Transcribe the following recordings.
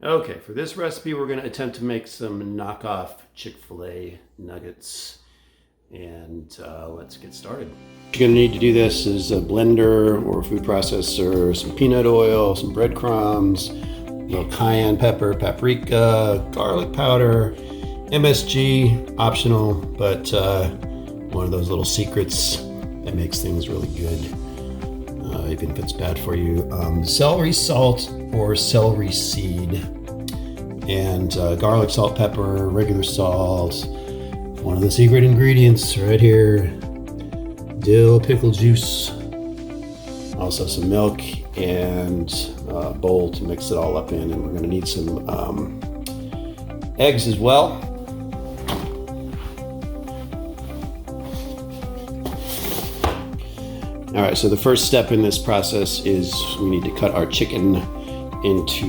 Okay, for this recipe, we're going to attempt to make some knockoff Chick-fil-A nuggets. And let's get started. What you're going to need to do this is a blender or a food processor, some peanut oil, some breadcrumbs, a little cayenne pepper, paprika, garlic powder, MSG, optional, but one of those little secrets that makes things really good, even if it's bad for you. Celery salt or celery seed, and garlic salt, pepper, regular salt. One of the secret ingredients right here, dill pickle juice. Also some milk and a bowl to mix it all up in, and we're going to need some eggs as well. All right, so the first step in this process is we need to cut our chicken into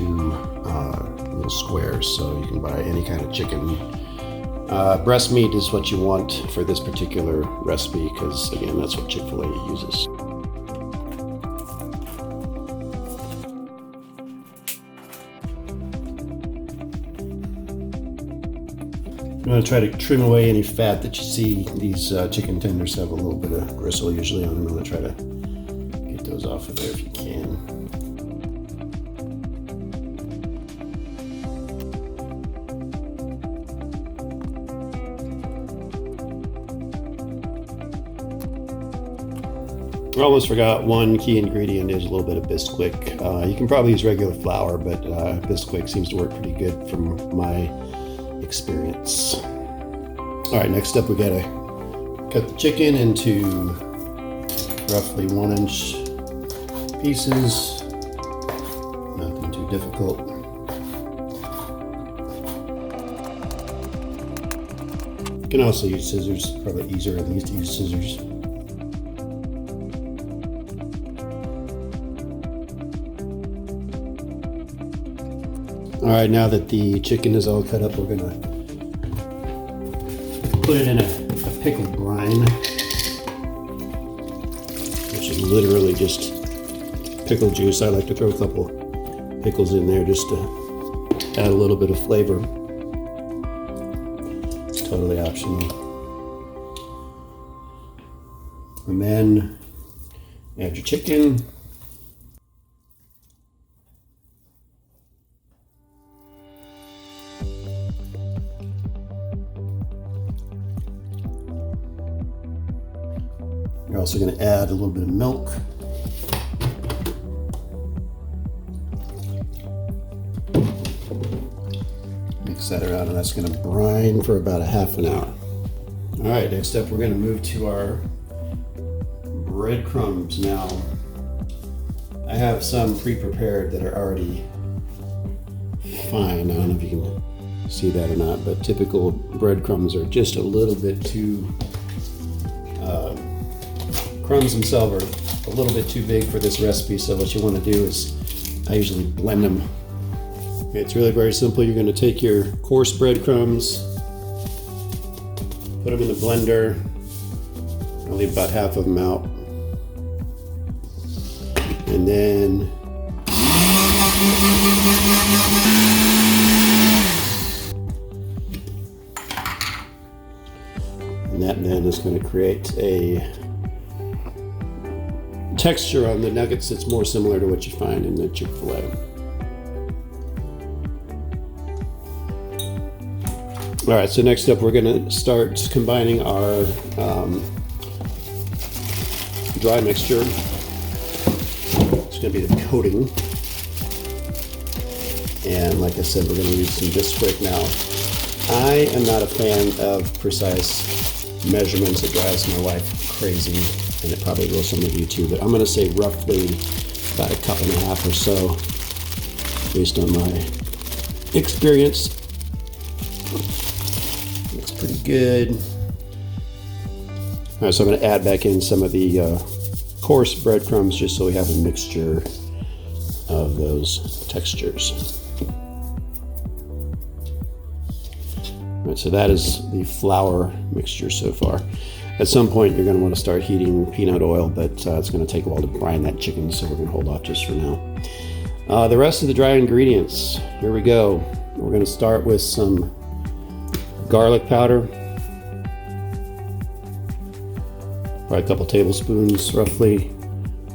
little squares. So you can buy any kind of chicken. Breast meat is what you want for this particular recipe because, again, that's what Chick-fil-A uses. I'm going to try to trim away any fat that you see. These chicken tenders have a little bit of gristle usually on them. I'm going to try to get those off of there if you can. I almost forgot one key ingredient is a little bit of Bisquick. You can probably use regular flour, but Bisquick seems to work pretty good from my experience. All right, next up we gotta cut the chicken into roughly 1-inch pieces. Nothing too difficult. You can also use scissors, probably easier than to use scissors. All right, now that the chicken is all cut up, we're gonna put it in a pickled brine, which is literally just pickle juice. I like to throw a couple pickles in there just to add a little bit of flavor. It's totally optional. And then add your chicken. You're also going to add a little bit of milk. Mix that around, and that's going to brine for about a half an hour. All right, next up we're going to move to our breadcrumbs now. I have some pre-prepared that are already fine. I don't know if you can see that or not, but typical breadcrumbs are just a little bit too crumbs themselves are a little bit too big for this recipe, so what you want to do is I usually blend them. Okay, it's really very simple. You're going to take your coarse breadcrumbs, put them in the blender. I'll leave about half of them out. And then that then is going to create a texture on the nuggets that's more similar to what you find in the Chick-fil-A. All right, so next up we're going to start combining our dry mixture. It's going to be the coating. And like I said, we're going to use some Bisquick now. I am not a fan of precise measurements. It drives my wife crazy, and it probably will some of you too, but I'm going to say roughly about a cup and a half or so based on my experience. Looks pretty good. All right, so I'm going to add back in some of the coarse breadcrumbs just so we have a mixture of those textures. All right, so that is the flour mixture so far. At some point, you're going to want to start heating peanut oil, but it's going to take a while to brine that chicken, so we're going to hold off just for now. The rest of the dry ingredients, here we go. We're going to start with some garlic powder, probably a couple tablespoons roughly.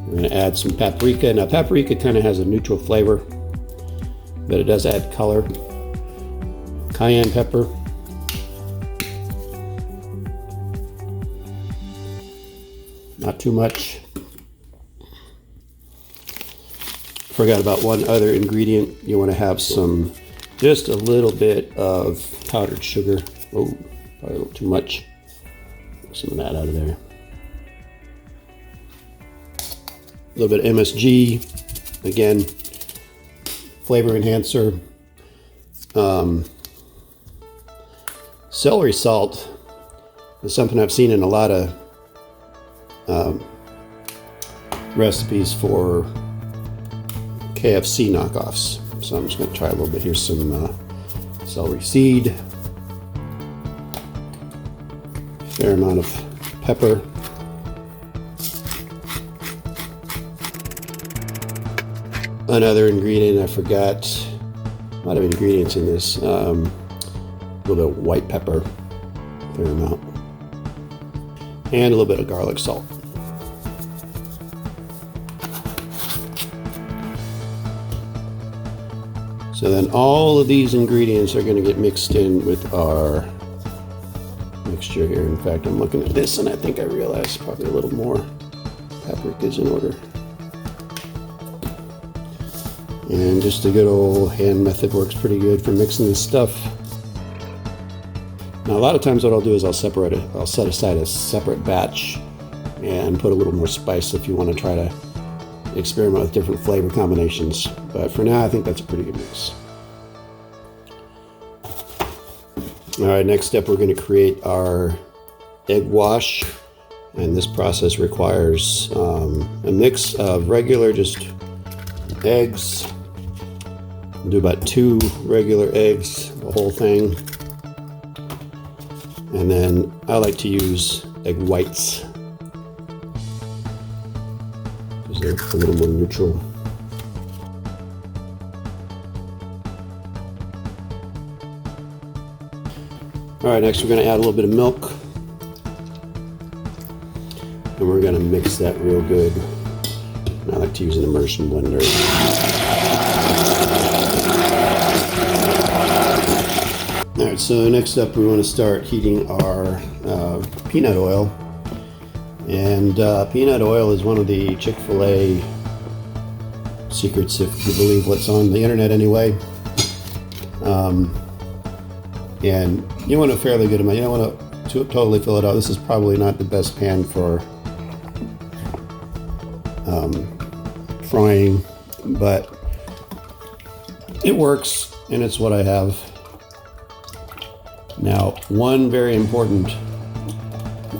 We're going to add some paprika. Now paprika kind of has a neutral flavor, but it does add color. Cayenne pepper. Not too much. Forgot about one other ingredient. You want to have just a little bit of powdered sugar. Oh, probably a little too much. Get some of that out of there. A little bit of MSG, again, flavor enhancer. Celery salt is something I've seen in a lot of recipes for KFC knockoffs. So I'm just going to try a little bit. Here's some celery seed, fair amount of pepper. Another ingredient I forgot, a lot of ingredients in this, a little bit of white pepper, fair amount, and a little bit of garlic salt. So then all of these ingredients are going to get mixed in with our mixture here. In fact, I'm looking at this and I think I realized probably a little more paprika is in order. And just a good old hand method works pretty good for mixing this stuff. Now a lot of times what I'll do is I'll separate it. I'll set aside a separate batch and put a little more spice if you want to try to experiment with different flavor combinations. But for now, I think that's a pretty good mix. All right, next step, we're going to create our egg wash. And this process requires a mix of regular just eggs. I'll do about 2 regular eggs, the whole thing. And then I like to use egg whites because they're a little more neutral. All right, next we're going to add a little bit of milk. And we're going to mix that real good. I like to use an immersion blender. All right, so next up we want to start heating our peanut oil. And peanut oil is one of the Chick-fil-A secrets, if you believe what's on the internet anyway. And you want a fairly good amount. You don't want to totally fill it out. This is probably not the best pan for frying, but it works and it's what I have. Now, one very important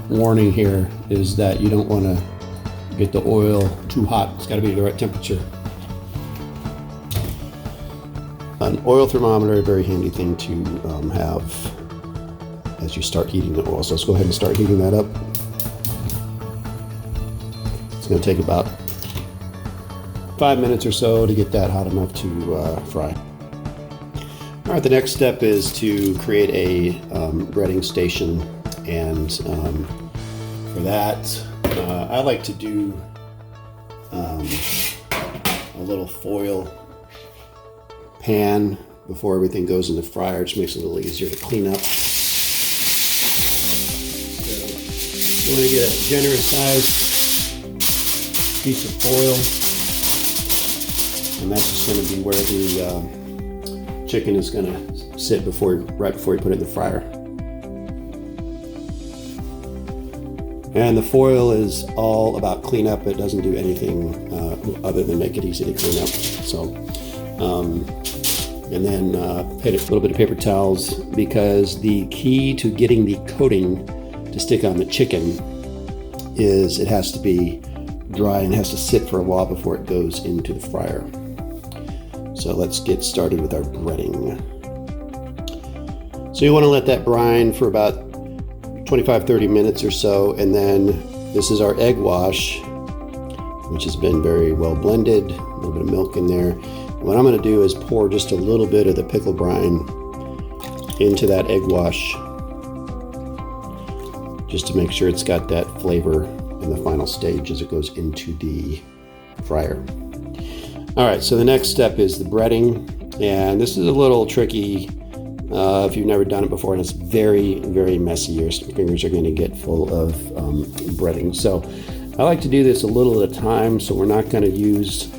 warning here is that you don't want to get the oil too hot. It's got to be the right temperature. An oil thermometer, a very handy thing to have as you start heating the oil. So let's go ahead and start heating that up. It's going to take about 5 minutes or so to get that hot enough to fry. All right, the next step is to create a breading station, and for that I like to do a little foil pan before everything goes in the fryer. It just makes it a little easier to clean up. So you want to get a generous sized piece of foil, and that's just going to be where the chicken is going to sit right before you put it in the fryer. And the foil is all about cleanup. It doesn't do anything other than make it easy to clean up. So, and then hit a little bit of paper towels, because the key to getting the coating to stick on the chicken is it has to be dry and has to sit for a while before it goes into the fryer. So let's get started with our breading. So you want to let that brine for about 25-30 minutes or so, and then this is our egg wash, which has been very well blended, a little bit of milk in there. What I'm going to do is pour just a little bit of the pickle brine into that egg wash, just to make sure it's got that flavor in the final stage as it goes into the fryer. All right, so the next step is the breading, and this is a little tricky if you've never done it before, and it's very, very messy. Your fingers are going to get full of breading. So I like to do this a little at a time, so we're not going to use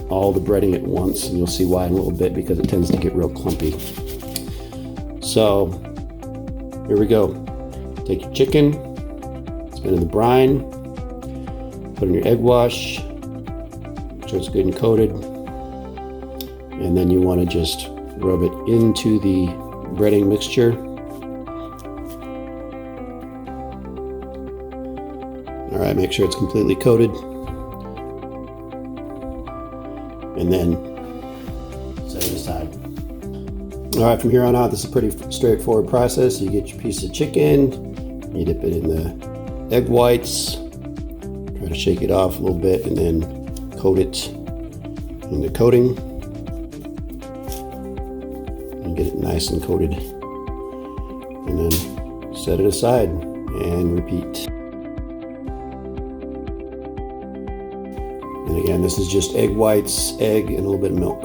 all the breading at once, and you'll see why in a little bit, because it tends to get real clumpy. So here we go. Take your chicken, spin in the brine, put in your egg wash, make sure it's good and coated, and then you want to just rub it into the breading mixture. All right, make sure it's completely coated, and then set it aside. All right, from here on out, this is a pretty straightforward process. You get your piece of chicken, you dip it in the egg whites, try to shake it off a little bit, and then coat it in the coating, and get it nice and coated, and then set it aside and repeat. And again, this is just egg whites, egg, and a little bit of milk.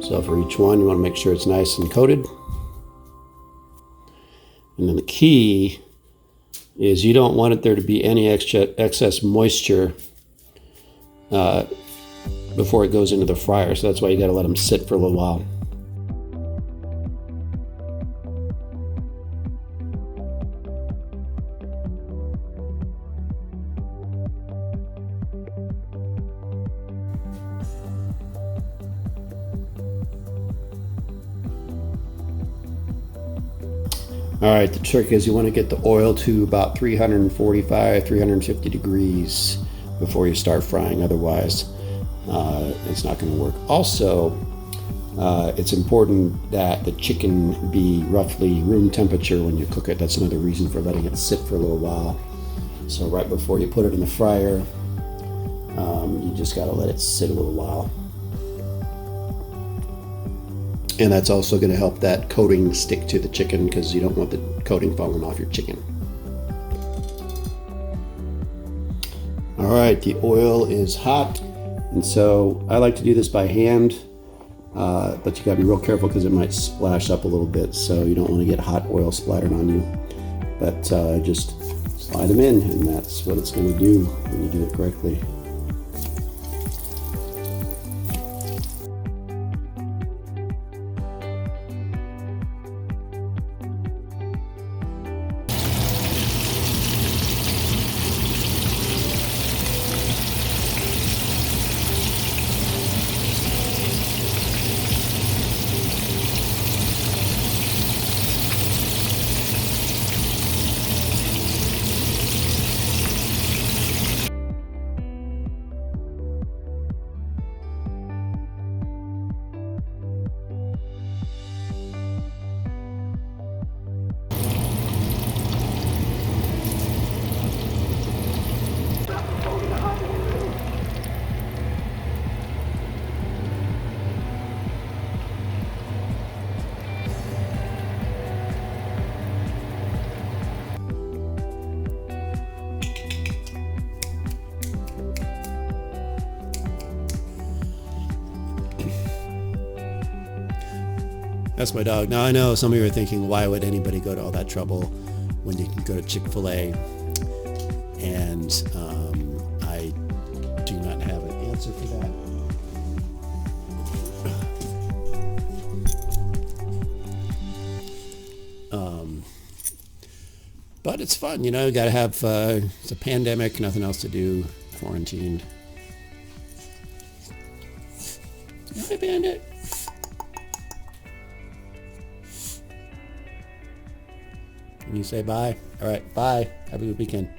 So for each one, you want to make sure it's nice and coated. And then the key is you don't want there to be any excess moisture before it goes into the fryer. So that's why you got to let them sit for a little while. All right, the trick is you want to get the oil to about 345, 350 degrees before you start frying. Otherwise, it's not going to work. Also, it's important that the chicken be roughly room temperature when you cook it. That's another reason for letting it sit for a little while. So right before you put it in the fryer, you just got to let it sit a little while. And that's also going to help that coating stick to the chicken, because you don't want the coating falling off your chicken. All right, the oil is hot, and so I like to do this by hand, but you got to be real careful because it might splash up a little bit, so you don't want to get hot oil splattered on you. But just slide them in, and that's what it's going to do when you do it correctly. That's my dog. Now I know some of you are thinking, why would anybody go to all that trouble when you can go to Chick-fil-A? And I do not have an answer for that. But it's fun, you know. You gotta have. It's a pandemic, nothing else to do, quarantined. Hi, Bandit. Can you say bye? All right, bye. Have a good weekend.